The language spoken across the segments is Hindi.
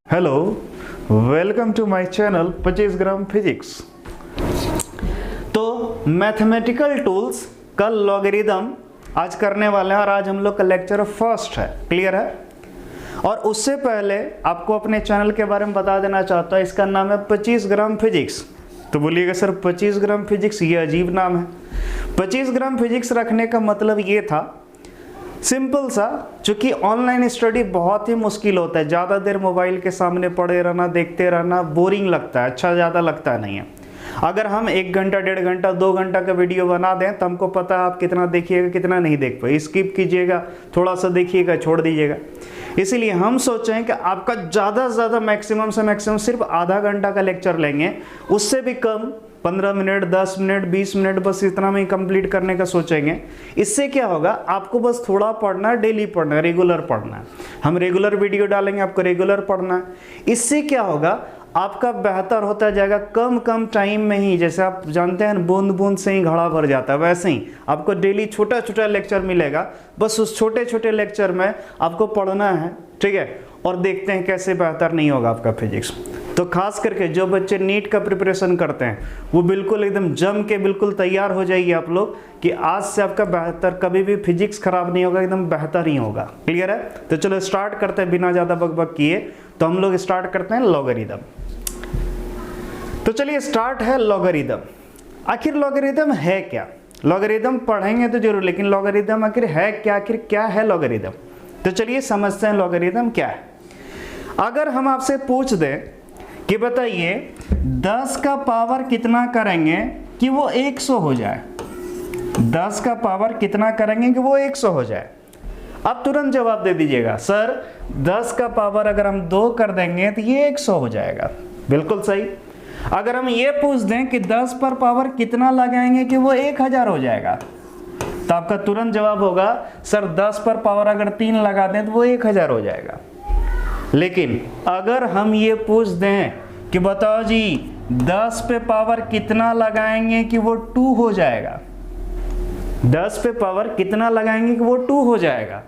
Hello, welcome to my channel 25 gram physics. तो मैथमेटिकल टूल्स का लॉगरिदम आज करने वाले हैं और आज हम लोग का लेक्चर फर्स्ट है। क्लियर है? और उससे पहले आपको अपने चैनल के बारे में बता देना चाहता हूँ। इसका नाम है 25 ग्राम फिजिक्स। तो बोलिएगा सर 25 ग्राम फिजिक्स, ये अजीब नाम है। 25 ग्राम फिजिक्स रखने का मतलब ये था सिंपल सा, चूंकि ऑनलाइन स्टडी बहुत ही मुश्किल होता है। ज़्यादा देर मोबाइल के सामने पड़े रहना, देखते रहना बोरिंग लगता है, अच्छा ज़्यादा लगता नहीं है। अगर हम 1 घंटा, 1.5 घंटा, 2 घंटा का वीडियो बना दें तो हमको पता है आप कितना देखिएगा, कितना नहीं देख पाए। स्किप कीजिएगा, थोड़ा सा देखिएगा, छोड़ दीजिएगा। इसीलिए हम सोचें कि आपका ज़्यादा से ज़्यादा मैक्सिमम से मैक्सिमम सिर्फ आधा घंटा का लेक्चर लेंगे, उससे भी कम 15 मिनट, 10 मिनट, 20 मिनट, बस इतना में कंप्लीट करने का सोचेंगे। इससे क्या होगा, आपको बस थोड़ा पढ़ना है, डेली पढ़ना है, रेगुलर पढ़ना है। हम रेगुलर वीडियो डालेंगे, आपको रेगुलर पढ़ना है। इससे क्या होगा, आपका बेहतर होता जाएगा कम टाइम में ही। जैसे आप जानते हैं बूंद बूंद से ही घड़ा भर जाता है, वैसे ही आपको डेली छोटा छोटा लेक्चर मिलेगा। बस उस छोटे छोटे लेक्चर में आपको पढ़ना है, ठीक है। और देखते हैं कैसे बेहतर नहीं होगा आपका फिजिक्स। तो खास करके जो बच्चे नीट का प्रिपरेशन करते हैं वो बिल्कुल एकदम जम के बिल्कुल तैयार हो जाइए आप लोग कि आज से आपका बेहतर, कभी भी फिजिक्स खराब नहीं होगा, एकदम बेहतर ही होगा। क्लियर है? तो चलो स्टार्ट करते हैं बिना ज़्यादा बकबक किए। तो हम लोग स्टार्ट करते हैं लॉगरिदम। तो चलिए स्टार्ट है लॉगरिदम। आखिर लॉगरिदम है क्या? लॉगरिदम पढ़ेंगे तो जरूर, लेकिन लॉगरिदम आखिर है क्या? आखिर क्या है लॉगरिदम? तो चलिए समझते हैं लॉगरिदम क्या है। अगर हम आपसे पूछ दें कि बताइए 10 का पावर कितना करेंगे कि वो 100 हो जाए, 10 का पावर कितना करेंगे कि वो 100 हो जाए, आप तुरंत जवाब दे दीजिएगा सर 10 का पावर अगर हम 2 कर देंगे तो ये 100 हो जाएगा। बिल्कुल सही। अगर हम ये पूछ दें कि 10 पर पावर कितना लगाएंगे कि वो 1000 हो जाएगा, तो आपका तुरंत जवाब होगा सर 10 पर पावर अगर 3 लगा दें तो वो 1000 हो जाएगा। लेकिन अगर हम ये पूछ दें कि बताओ जी 10 पे पावर कितना लगाएंगे कि वो 2 हो जाएगा, 10 पे पावर कितना लगाएंगे कि वो 2 हो जाएगा,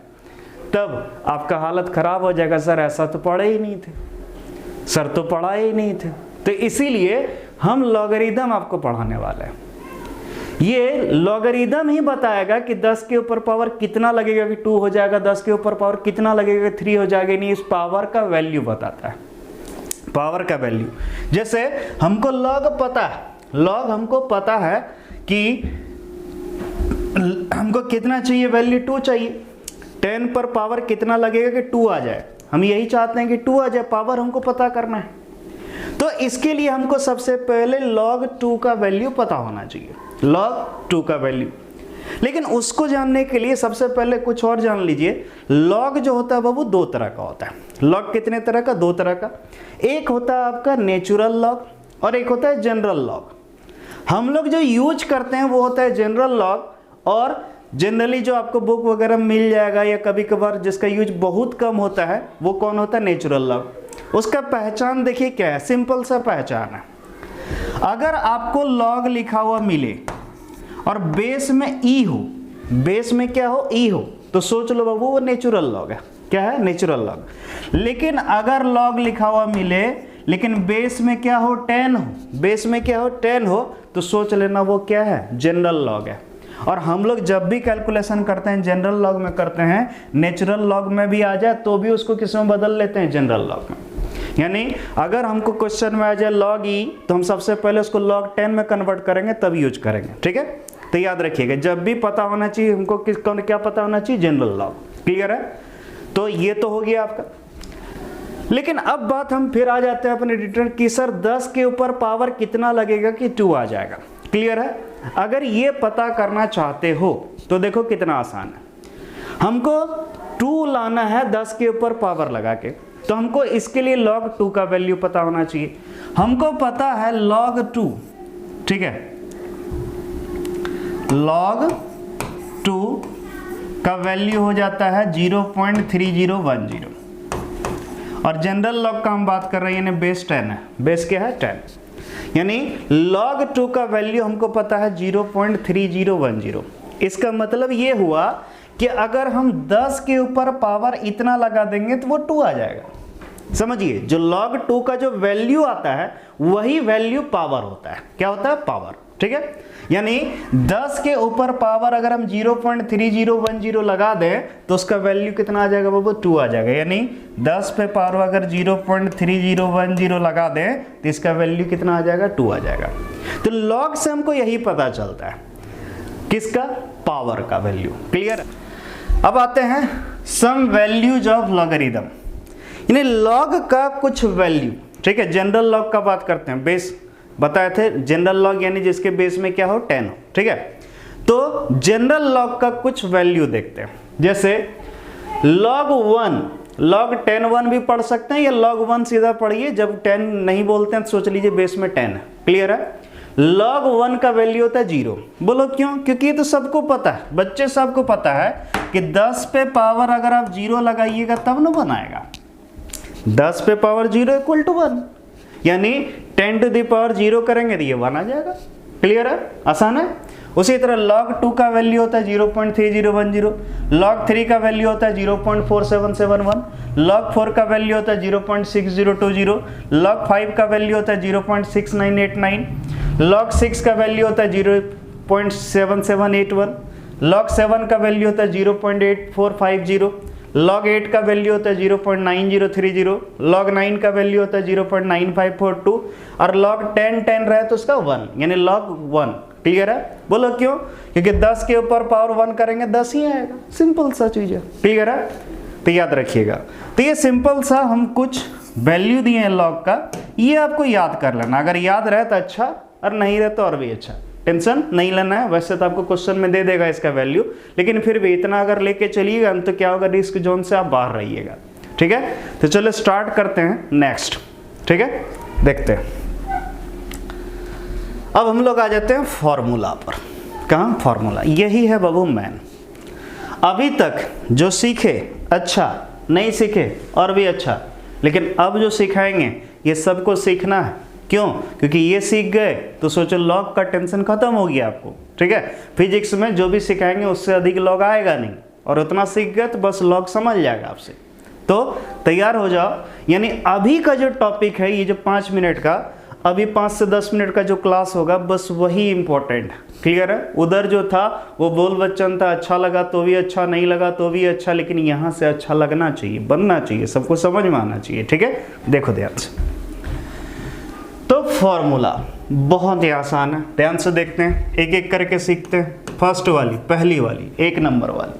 तब आपका हालत खराब हो जाएगा। सर ऐसा तो पढ़े ही नहीं थे, सर तो पढ़ाए ही नहीं थे। तो इसीलिए हम लॉगरिदम आपको पढ़ाने वाले हैं। ये लॉगरिदम ही बताएगा कि 10 के ऊपर पावर कितना लगेगा कि 2 हो जाएगा, 10 के ऊपर पावर कितना लगेगा कि 3 हो जाएगा। नहीं, इस पावर का वैल्यू बताता है, पावर का वैल्यू। जैसे हमको लॉग पता है, लॉग हमको पता है कि हमको कितना चाहिए, वैल्यू 2 चाहिए। 10 पर पावर कितना लगेगा कि 2 आ जाए, हम यही चाहते हैं कि 2 आ जाए, पावर हमको पता करना है। तो इसके लिए हमको सबसे पहले log 2 का वैल्यू पता होना चाहिए, log 2 का वैल्यू। लेकिन उसको जानने के लिए सबसे पहले कुछ और जान लीजिए। log जो होता है वो 2 तरह का होता है। log कितने तरह का? 2 तरह का। एक होता है आपका नेचुरल log और एक होता है जनरल log। हम लोग जो यूज करते हैं वो होता है जनरल log, और जनरली जो आपको बुक वगैरह मिल जाएगा या कभी कभार जिसका यूज बहुत कम होता है वो कौन होता है? Natural log। उसका पहचान देखिए क्या है, सिंपल सा पहचान है। अगर आपको लॉग लिखा हुआ मिले और बेस में ई हो, बेस में क्या हो? ई हो, तो सोच लो बाबू वो नेचुरल लॉग है। क्या है? Natural log. लेकिन अगर लॉग लिखा हुआ मिले लेकिन बेस में क्या हो? 10 हो, बेस में क्या हो? 10 हो, तो सोच लेना वो क्या है? जनरल लॉग है। और हम लोग जब भी कैलकुलेशन करते हैं जनरल लॉग में करते हैं, नेचुरल लॉग में भी आ जाए तो भी उसको किस में बदल लेते हैं? जनरल लॉग में। यानी अगर हमको क्वेश्चन में आ जाए log e तो हम सबसे पहले उसको log 10 में कन्वर्ट करेंगे, तब यूज करेंगे। ठीक है? तो याद रखिएगा जब भी पता होना चाहिए हमको क्या पता होना चाहिए? General log. क्लियर है? तो ये तो हो गया आपका। लेकिन अब बात हम फिर आ जाते हैं अपने डिटेल की, सर 10 के ऊपर पावर कितना लगेगा कि 2 आ जाएगा। क्लियर है? अगर ये पता करना चाहते हो तो देखो कितना आसान है। हमको 2 लाना है 10 के ऊपर पावर लगा के, तो हमको इसके लिए log 2 का वैल्यू पता होना चाहिए। हमको पता है log 2, ठीक है, log 2 का वैल्यू हो जाता है 0.3010। और जनरल log का हम बात कर रहे हैं, यानी बेस 10 है। बेस क्या है? 10। यानी log 2 का वैल्यू हमको पता है 0.3010। इसका मतलब ये हुआ कि अगर हम 10 के ऊपर पावर इतना लगा देंगे तो वो 2 आ जाएगा। समझिए, जो log 2 का जो वैल्यू आता है वही वैल्यू पावर होता है। क्या होता है? पावर। ठीक है, यानी 10 के ऊपर पावर अगर हम 0.3010 लगा दें तो उसका वैल्यू कितना आ जाएगा बाबू? 2 आ जाएगा। यानी 10 पे पावर अगर 0.3010 लगा दें तो इसका वैल्यू कितना आ जाएगा? 2 आ जाएगा। तो log से हमको यही पता चलता है, किसका? पावर का वैल्यू। क्लियर? अब आते हैं सम वैल्यूज ऑफ लॉगरिथम, यानी log का कुछ वैल्यू। ठीक है, जनरल log का बात करते हैं, बेस बताए थे जनरल log यानी जिसके बेस में क्या हो? 10 हो। ठीक है, तो जनरल log का कुछ वैल्यू देखते हैं। जैसे log 1, log 10 1 भी पढ़ सकते हैं या log 1 सीधा पढ़िए, जब 10 नहीं बोलते हैं तो सोच लीजिए बेस में 10 है। क्लियर है? log 1 का वैल्यू होता है 0। बोलो क्यों? क्योंकि ये तो सबको पता है, बच्चे सबको पता है कि 10 पे पावर अगर आप 0 लगाइएगा तब ना बनाएगा। 10 पे पावर 0 इक्वल टू 1, यानी 10 टू द पावर 0 करेंगे तो ये 1 आ जाएगा। क्लियर है? आसान है। उसी तरह log 2 का वैल्यू होता है 0.3010, log 3 का वैल्यू होता है 0.4771, log 4 का वैल्यू होता है 0.6020, log 5 का वैल्यू होता है 0.6989, log 6 का वैल्यू होता है 0.7781, log 7 का वैल्यू होता है 0.8450, log 8 का वैल्यू होता है 0.9030, log 9 का वैल्यू होता है 0.9542 और log 10 रहे तो उसका 1, यानी log 1। क्लियर है? बोलो क्यों? क्योंकि 10 के ऊपर पावर 1 करेंगे 10 ही आएगा। सिंपल सा चीज है। क्लियर है? तो याद रखिएगा। तो ये सिंपल सा हम कुछ वैल्यू दिए हैं log का, ये आपको याद कर लेना। अगर याद रहे तो अच्छा, और नहीं रहे तो और भी अच्छा। टेंशन नहीं लेना है। वैसे तो आपको क्वेश्चन में दे देगा इसका वैल्यू, लेकिन फिर भी इतना अगर लेके चलिएगा तो क्या होगा? रिस्क जोन से आप बाहर रहिएगा। ठीक है, तो चलो स्टार्ट करते हैं नेक्स्ट। ठीक है, देखते हैं। अब हम लोग आ जाते हैं फॉर्मूला पर। कहाँ? फॉर्मूला। यही है बाबू मैन। अभी तक जो सीखे अच्छा, नहीं सीखे और भी अच्छा, लेकिन अब जो सिखाएंगे ये सबको सीखना है। क्यों? क्योंकि ये सीख गए तो सोचो log का टेंशन खत्म हो गया आपको। ठीक है, फिजिक्स में जो भी सिखाएंगे उससे अधिक log आएगा नहीं, और उतना सीख गए तो बस log समझ जाएगा आपसे। तो तैयार हो जाओ। यानी अभी का जो टॉपिक है, ये जो 5 मिनट का, अभी 5 से 10 मिनट का जो क्लास होगा बस वही इंपॉर्टेंट है। क्लियर है? उधर जो था वो बोल बच्चन था, अच्छा लगा तो भी अच्छा, नहीं लगा तो भी अच्छा, लेकिन यहाँ से अच्छा लगना चाहिए, बनना चाहिए, सबको समझ में आना चाहिए। ठीक है, देखो ध्यान से। तो फॉर्मूला बहुत ही आसान है, ध्यान से देखते हैं, एक एक करके सीखते हैं। फर्स्ट वाली, पहली वाली, 1 नंबर वाली।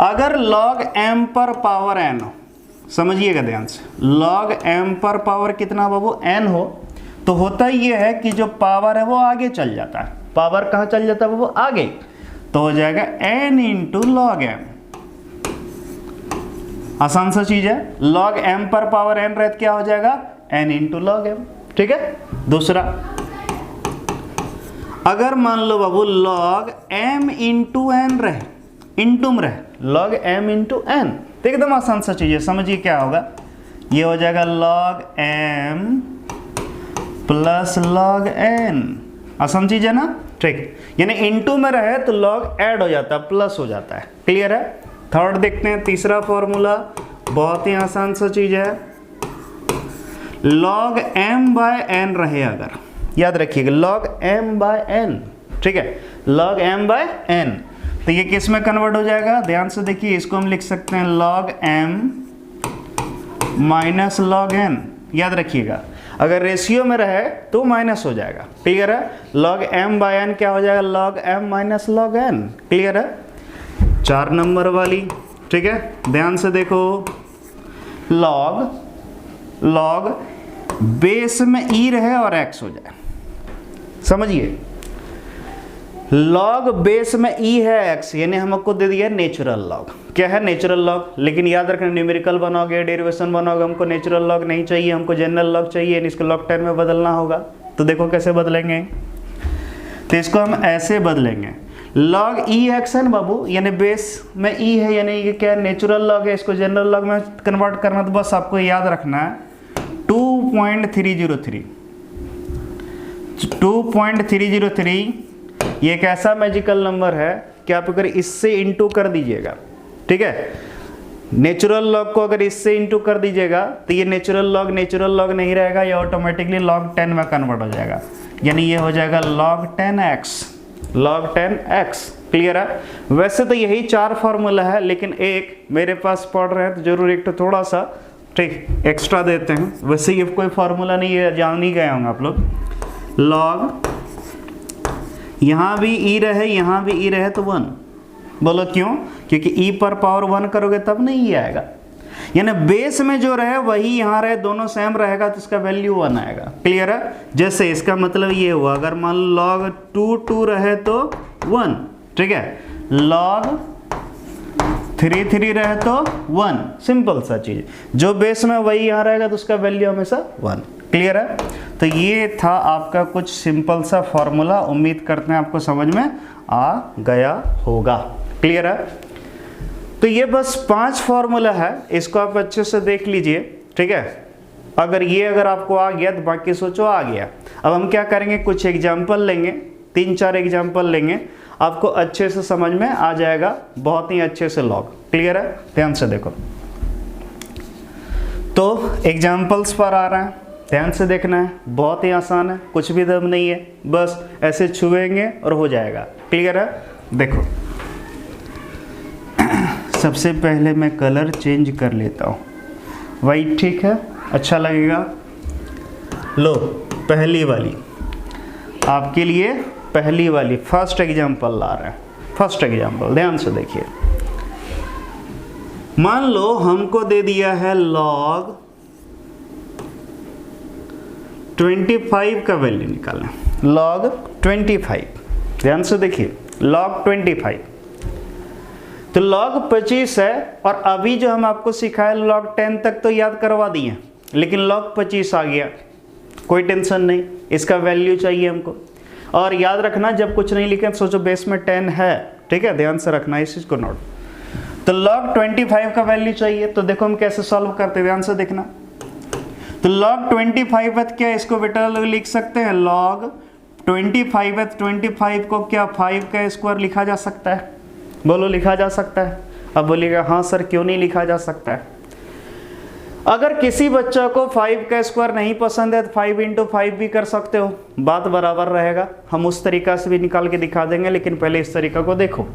अगर log m पर पावर n हो, समझिएगा ध्यान से, log m पर पावर कितना बाबू? n हो, तो होता ये है कि जो पावर है वो आगे चल जाता है। पावर कहाँ चल जाता है बाबू? आगे। तो हो जाएगा n इंटू log m। आसान सा चीज है। log m पर पावर n रहे तो क्या हो जाएगा? n into log m। ठीक है। दूसरा, अगर मान लो बाबू log m इंटू n रहे, इंटू में रहे, log m इंटू n, तो एकदम आसान सा चीज है। समझिए क्या होगा? ये हो जाएगा log m plus log n। आसान चीज है ना? ठीक, यानी इंटू में रहे तो log ऐड हो जाता है, प्लस हो जाता है। क्लियर है? थर्ड देखते हैं, तीसरा फॉर्मूला बहुत ही आसान सा चीज है। log m बाय n रहे, अगर याद रखिएगा log m बाय n। ठीक है, log m बाय n, तो ये किस में कन्वर्ट हो जाएगा? ध्यान से देखिए, इसको हम लिख सकते हैं log m minus log n। याद रखिएगा, अगर रेशियो में रहे तो माइनस हो जाएगा। क्लियर है? log m बाय n क्या हो जाएगा? log m minus log n। Clear है? 4 नंबर वाली। ठीक है, ध्यान से देखो, log बेस में e रहे और x हो जाए। समझिए, log बेस में e है x, यानी हमको दे दिया नेचुरल log। क्या है? Natural log। लेकिन याद रखना, न्यूमेरिकल बनाओगे, डेरिवेशन बनाओगे, हमको नेचुरल log नहीं चाहिए, हमको जनरल log चाहिए, इसको log 10 में बदलना होगा। तो देखो कैसे बदलेंगे, तो इसको हम ऐसे बदलेंगे, log ex है ना बाबू, यानी बेस में e है, यानी ये क्या है? नेचुरल log है, इसको जनरल log में कन्वर्ट करना। तो बस आपको याद रखना है 2.303, 2.303 ये एक ऐसा मैजिकल नंबर है कि आप अगर इससे इंटू कर दीजिएगा, ठीक है, नेचुरल लॉग को अगर इससे इंटू कर दीजिएगा तो ये नेचुरल लॉग नहीं रहेगा, ये ऑटोमेटिकली log 10 में कन्वर्ट हो जाएगा, यानी ये हो जाएगा log 10x। क्लियर है? वैसे तो यही 4 फॉर्मूला है, लेकिन एक मेरे पास पढ़ रहे हैं तो जरूर एक तो थोड़ा सा ठीक एक्स्ट्रा देते हैं। वैसे ये कोई फॉर्मूला नहीं है, जान नहीं गए होंगे आप लोग। log यहाँ भी e रहे, यहाँ भी e रहे तो 1। बोलो क्यों? क्योंकि e पर पावर 1 करोगे तब नहीं आएगा, यानी बेस में जो रहे वही यहाँ रहे, दोनों सेम रहेगा तो इसका वैल्यू 1 आएगा। क्लियर है? जैसे इसका मतलब ये हुआ, अगर मान लो log 2 रहे तो 1, ठीक है, log 3 रहे तो 1, सिंपल सा चीज, जो बेस में वही यहाँ रहेगा तो उसका वैल्यू हमेशा 1। क्लियर है? तो ये था आपका कुछ सिंपल सा फॉर्मूला, उम्मीद करते हैं आपको समझ में आ गया होगा। क्लियर है? तो ये बस 5 फॉर्मूला है, इसको आप अच्छे से देख लीजिए। ठीक है, अगर आपको आ गया तो बाकी सोचो आ गया। अब हम क्या करेंगे, कुछ एग्जाम्पल लेंगे, 3-4 एग्जाम्पल लेंगे, आपको अच्छे से समझ में आ जाएगा, बहुत ही अच्छे से लॉग। क्लियर है? ध्यान से देखो, तो एग्जाम्पल्स पर आ रहा है, ध्यान से देखना है, बहुत ही आसान है, कुछ भी दम नहीं है, बस ऐसे छुएंगे और हो जाएगा। क्लियर है? देखो, सबसे पहले मैं कलर चेंज कर लेता हूँ, वाइट ठीक है, अच्छा लगेगा। लो पहली वाली आपके लिए, पहली वाली फर्स्ट एग्जाम्पल ला रहे हैं। फर्स्ट एग्जाम्पल ध्यान से देखिए, मान लो हमको दे दिया है log 25 का वैल्यू निकालना, log 25। ध्यान से देखिए, log 25 तो log 25 है, और अभी जो हम आपको सिखाए log 10 तक तो याद करवा दिए, लेकिन log 25 आ गया, कोई टेंशन नहीं, इसका वैल्यू चाहिए हमको। और याद रखना, जब कुछ नहीं लिखे सोचो बेस में 10 है, ठीक है, ध्यान से रखना इस चीज को नोट। तो log 25 का वैल्यू चाहिए, तो देखो हम कैसे सॉल्व करते हैं, ध्यान से देखना। तो log 25 है क्या, इसको बेटा लोग लिख सकते हैं log 25 है, 25 को क्या 5 का स्क्वायर लिखा जा सकता है? बोलो लिखा जा सकता है? अब बोलिएगा हाँ सर क्यों नहीं लिखा जा सकता है। अगर किसी बच्चा को 5 का स्क्वायर नहीं पसंद है तो 5 × 5 भी कर सकते हो, बात बराबर रहेगा। हम उस तरीका से भी निकाल के दिखा देंगे, लेकिन पहले इस तरीका को देखो।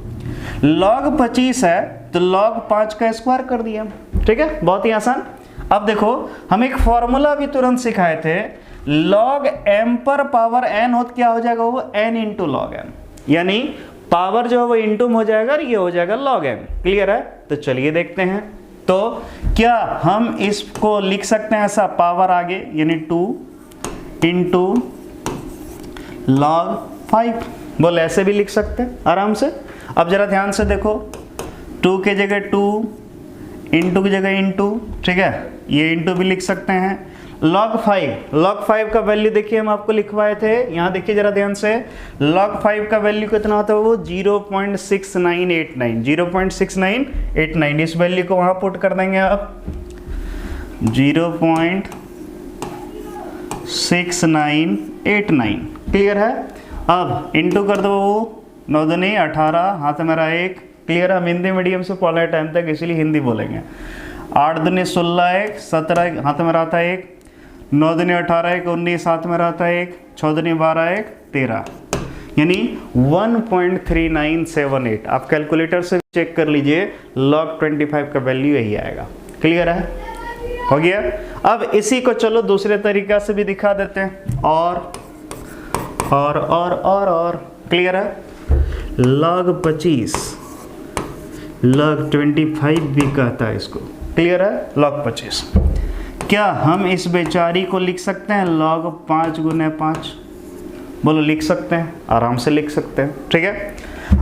log 25 है तो log 5 का स्क्वायर कर दिया, ठीक है, बहुत ही आसान। अब देखो, हम एक फॉर्मूला भी तुरंत सिखाए थे, log m पर पावर n हो तो क्या हो जाएगा, वो n × log m, यानी पावर जो है वो इंटू हो जाएगा और ये हो जाएगा log m। क्लियर है? तो चलिए देखते हैं। तो क्या हम इसको लिख सकते हैं ऐसा, पावर आगे यानी 2 × log 5, बोल ऐसे भी लिख सकते हैं आराम से। अब जरा ध्यान से देखो, 2 के जगह 2, इंटू की जगह इंटू, ठीक है, ये इंटू भी लिख सकते हैं। log 5 का वैल्यू देखिए हम आपको लिखवाए थे, यहाँ देखिए जरा ध्यान से, log 5 का वैल्यू कितना होता है, वो 0.6989, 0.6989। इस वैल्यू को वहाँ पुट कर देंगे आप, 0.6989। क्लियर है? अब इंटू कर दो, 9 दूनी 18, हाथ मेरा 1। क्लियर है? हम हिंदी मीडियम से पढ़े टाइम तक, इसीलिए हिंदी बोलेंगे। 8 दूनी 16, 1 17, हाथ में रहता है 1, 9 दूनी 18, 1 19, हाथ में रहता है 1, 6 दूनी 12, 1 13, यानी 1.3978। आप कैलकुलेटर से चेक कर लीजिए, log 25 का वैल्यू यही आएगा। क्लियर है? हो गया। अब इसी को चलो दूसरे तरीका से भी दिखा देते हैं, और क्लियर है? log 25 log 25 भी कहता है इसको। क्लियर है? log 25। क्या हम इस बेचारी को लिख सकते हैं log 5 × 5? बोलो लिख सकते हैं, आराम से लिख सकते हैं, ठीक है।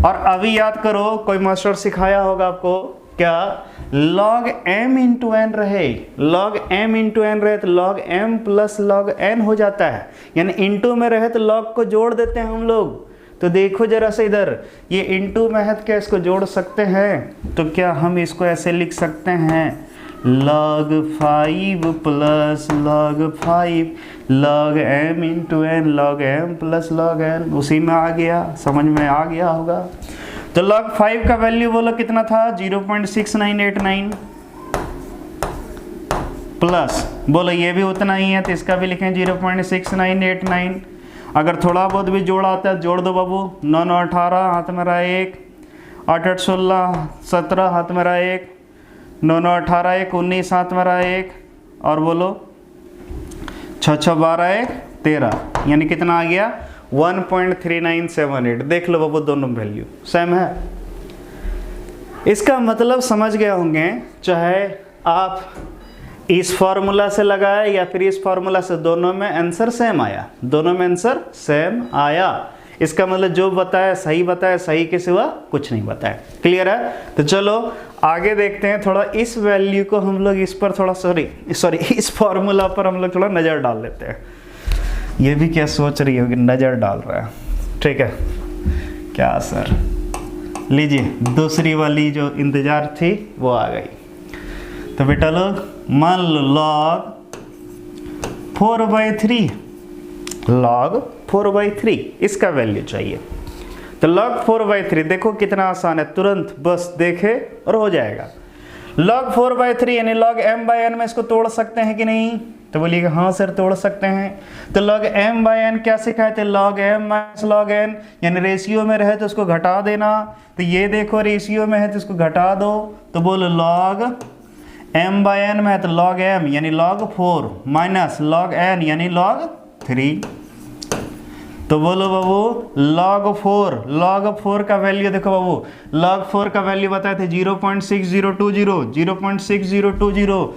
और अभी याद करो, कोई मास्टर सिखाया होगा आपको, क्या log m × n रहे, log m × n रहे तो log m + log n हो जाता है, यानी इंटू में रहे तो log को जोड़ देते हैं हम लोग। तो देखो जरा से इधर, ये इंटू में है, क्या इसको जोड़ सकते हैं? तो क्या हम इसको ऐसे लिख सकते हैं, log 5 + log 5 log m × n log m + log n, उसी में आ गया, समझ में आ गया होगा। तो log 5 का वैल्यू बोलो कितना था, 0.6989। प्लस, बोलो ये भी उतना ही है तो इसका भी लिखें 0.6989। अगर थोड़ा बहुत भी जोड़ आता है जोड़ दो बाबू। 9 9 18 हाथ मेरा 1, 8 8 16 17 हाथ मेरा 1, 9 9 18 1 19 हाथ मेरा 1, और बोलो 6 6 12 1 13, यानी कितना आ गया 1.3978। देख लो बाबू दोनों वैल्यू सेम है। इसका मतलब समझ गए होंगे, चाहे आप इस फॉर्मूला से लगाए या फिर इस फॉर्मूला से, दोनों में आंसर सेम आया, दोनों में आंसर सेम आया। इसका मतलब जो बताया, सही के सिवा कुछ नहीं बताया। क्लियर है? तो चलो आगे देखते हैं। थोड़ा इस वैल्यू को हम लोग इस पर थोड़ा सॉरी इस फॉर्मूला पर हम लोग थोड़ा नज़र डाल लेते हैं। ये भी क्या सोच रही होगी, नज़र डाल रहा है, ठीक है क्या सर? लीजिए दूसरी वाली जो इंतजार थी वो आ गई। तो बेटा लोग मान लो log 4/3, log 4/3 इसका वैल्यू चाहिए। तो log 4/3 देखो कितना आसान है, तुरंत बस देखे और हो जाएगा। log 4/3 यानी log m/n में इसको तोड़ सकते हैं कि नहीं? तो बोलिएगा हाँ सर तोड़ सकते हैं। तो log m/n क्या सिखाए थे? log m - log n, यानी रेशियो में रहे तो उसको घटा देना। तो ये देखो रेशियो में है तो इसको घटा दो। तो बोलो log m/n में है तो log m यानी log 4 माइनस log n यानी log 3। तो बोलो बाबू log 4 का वैल्यू देखो बाबू, log 4 का वैल्यू बताए थे 0.6020, 0.6020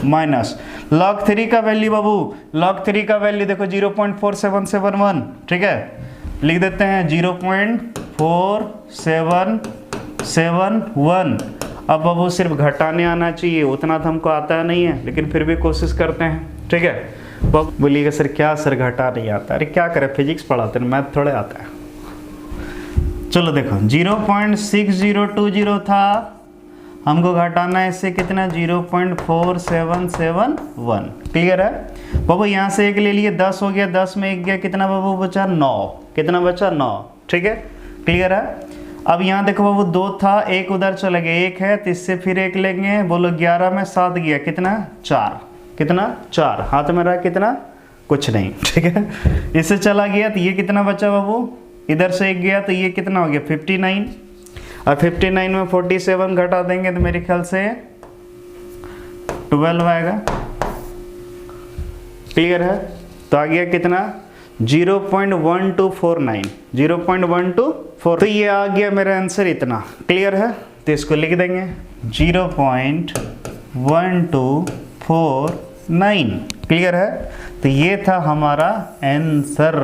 माइनस log 3 का वैल्यू बाबू, log 3 का वैल्यू देखो 0.4771, ठीक है लिख देते हैं 0.4771। अब बाबू सिर्फ घटाने आना चाहिए, उतना तो हमको आता नहीं है लेकिन फिर भी कोशिश करते हैं, ठीक है। बाबू बोलिएगा सर क्या सर घटा नहीं आता? अरे क्या करें, फिजिक्स पढ़ाते हैं, मैथ थोड़े आता है। चलो देखो 0.6020 था, हमको घटाना है इससे कितना 0.4771। क्लियर है बाबू? यहाँ से एक ले लिए 10 हो गया, 10 में एक गया, कितना बाबू बचा 9, कितना बचा 9, ठीक है क्लियर है। अब यहाँ देखो बाबू 2 था, एक उधर चला गया, 1 है तो इससे फिर 1 लेंगे। बोलो 11 में 7 गया, कितना 4, कितना 4, हाथ में रहा कितना कुछ नहीं, ठीक है। इससे चला गया तो ये कितना बचा बाबू, इधर से 1 गया तो ये कितना हो गया 59, और 59 में 47 घटा देंगे तो मेरे ख्याल से 12 आएगा। क्लियर है? तो आ गया कितना 0.1249, 0.1249। तो ये आ गया मेरा आंसर इतना। क्लियर है? तो इसको लिख देंगे 0.1249। क्लियर है? तो ये था हमारा आंसर।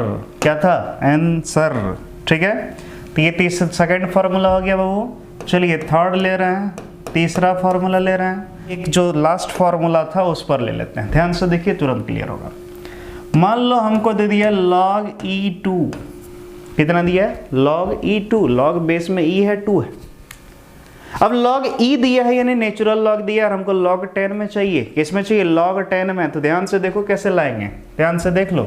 क्या था? आंसर। ठीक है, तो ये सेकंड फार्मूला हो गया बाबू। चलिए थर्ड ले रहे हैं, तीसरा फार्मूला ले रहे हैं। एक जो लास्ट फार्मूला था उस पर ले लेते हैं, ध्यान से देखिए तुरंत क्लियर होगा। मान लो हमको दे दिया log e2, कितना दिया है log e2, log बेस में e है 2 है। अब log e दिया है यानी नेचुरल लॉग दिया और हमको log 10 में चाहिए। किस में चाहिए? log 10 में। तो ध्यान से देखो कैसे लाएंगे, ध्यान से देख लो।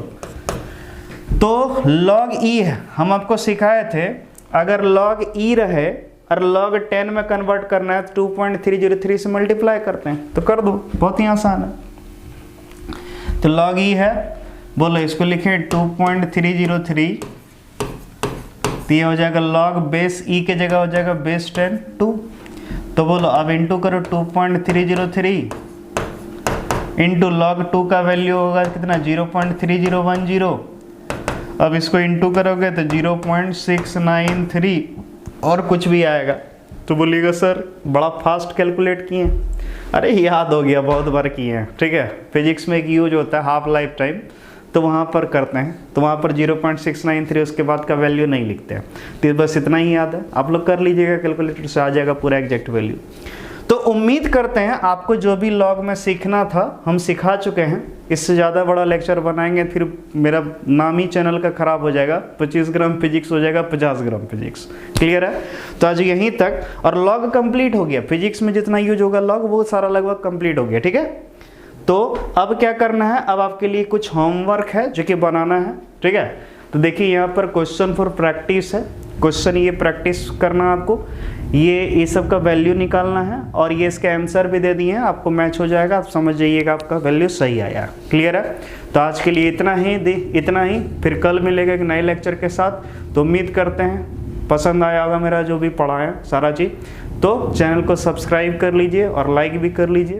तो log e है, हम आपको सिखाए थे अगर log e रहे और log 10 में कन्वर्ट करना है तो 2.303 से मल्टीप्लाई करते हैं, तो कर दो, बहुत ही आसान है। तो log e है, बोलो इसको लिखे 2.303, तो ये हो जाएगा log बेस e के जगह हो जाएगा बेस 10 2। तो बोलो अब इंटू करो 2.303 इंटू log 2 का वैल्यू होगा कितना 0.3010। अब इसको इंटू करोगे तो 0.693 और कुछ भी आएगा। तो बोलिएगा सर बड़ा फास्ट कैलकुलेट किए हैं। अरे याद हो गया, बहुत बार किए हैं, ठीक है। फिजिक्स में एक यूज होता है हाफ लाइफ टाइम, तो वहाँ पर करते हैं, तो वहाँ पर 0.693 उसके बाद का वैल्यू नहीं लिखते हैं। तो बस इतना ही याद है, आप लोग कर लीजिएगा, कैलकुलेटर से आ जाएगा पूरा एग्जैक्ट वैल्यू। तो उम्मीद करते हैं आपको जो भी लॉग में सीखना था हम सिखा चुके हैं। इससे ज़्यादा बड़ा लेक्चर बनाएंगे फिर मेरा नाम ही चैनल का ख़राब हो जाएगा, 25 ग्राम फिजिक्स हो जाएगा 50 ग्राम फिजिक्स। क्लियर है? तो आज यहीं तक, और लॉग कंप्लीट हो गया। फिजिक्स में जितना यूज होगा लॉग वो सारा लगभग कंप्लीट हो गया, ठीक है। तो अब क्या करना है, अब आपके लिए कुछ होमवर्क है जो कि बनाना है, ठीक है। तो देखिए यहाँ पर क्वेश्चन फॉर प्रैक्टिस है, क्वेश्चन ये प्रैक्टिस करना आपको। ये सब का वैल्यू निकालना है और ये इसके आंसर भी दे दिए हैं, आपको मैच हो जाएगा, आप समझ जाइएगा आपका वैल्यू सही आया। क्लियर है? तो आज के लिए इतना ही, फिर कल मिलेगा एक नए लेक्चर के साथ। तो उम्मीद करते हैं पसंद आया होगा मेरा जो भी पढ़ाया सारा चीज़। तो चैनल को सब्सक्राइब कर लीजिए और लाइक भी कर लीजिए।